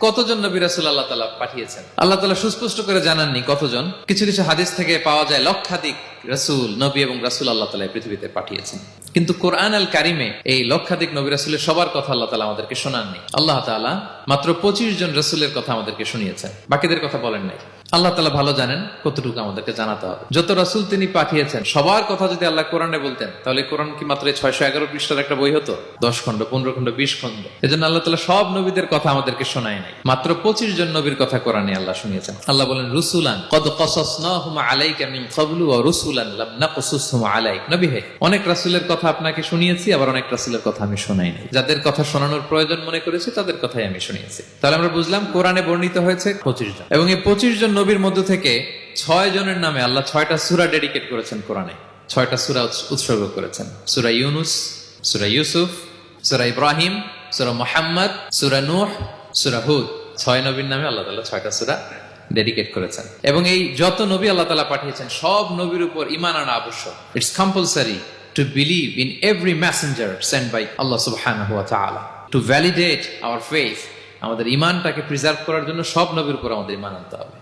কতজন নবী রাসূল আল্লাহ তাআলা পাঠিয়েছেন? আল্লাহ তাআলা সুস্পষ্ট করে জানাননি কতজন। কিছু কিছু হাদিস থেকে পাওয়া যায় লক্ষাধিক রাসূল, নবী এবং রাসূল আল্লাহ তাআলা এই পৃথিবীতে পাঠিয়েছেন। কিন্তু কোরআন আল কারিমে এই লক্ষাধিক নবী রাসূলের সবার কথা আল্লাহ তাআলা আমাদেরকে শোনাননি। আল্লাহ তাআলা মাত্র 25 জন রাসূলের কথা আমাদেরকে শুনিয়েছেন, বাকিদের কথা বলেন নাই। আল্লাহ তাআলা ভালো জানেন কতটুকু আমাদেরকে জানাতে হবে। যত রাসূল তিনি পাঠিয়েছেন সবার কথা যদি আল্লাহ কোরআনে বলতেন, তাহলে কোরআন কি মাত্র 611 পৃষ্ঠার একটা বই হতো? 10 খণ্ড, 15 খণ্ড, 20 খণ্ড। এজন্য আল্লাহ তাআলা সব নবীদের কথা আমাদেরকে শোনায় নাই, মাত্র 25 জন নবীর কথা কোরআনে আল্লাহ শুনিয়েছেন। আল্লাহ বলেন রুসুলান কদ কসাসনাহুম আলাইকা মিন ক্বাবলু ওয়া রুসুলান লাম নাকসুসহুম আলাইক। নবী হে, অনেক রাসূলের কথা আপনাকে শুনিয়েছি, আবার অনেক রাসূলের কথা আমি শোনাই নাই। যাদের কথা শোনানোর প্রয়োজন মনে করেছি তাদের কথাই আমি শুনিয়েছি। তাহলে আমরা বুঝলাম কোরআনে বর্ণিত হয়েছে 25 জন, এবং এই 25 জন নবীর মধ্য থেকে 6 জনের নামে আল্লাহ 6টা সূরা ডেডিকেট করেছেন কোরআনে। 6টা সূরা উৎসর্গ করেছেন। সূরা ইউনুস, সূরা ইউসুফ, সূরা ইব্রাহিম, সূরা মুহাম্মদ, সূরা নূহ, সূরা হুদ। 6 নবীর নামে আল্লাহ তাআলা 6টা সূরা ডেডিকেট করেছেন। এবং এই যত নবী আল্লাহ তাআলা পাঠিয়েছেন সব নবীর উপর ঈমান আনা আবশ্যক। It's compulsory to believe in every messenger sent by Allah subhanahu wa ta'ala. To validate our faith, আমাদের ঈমানটাকে প্রিজার্ভ করার জন্য সব নবীর উপর আমাদের ঈমান আনতে হবে।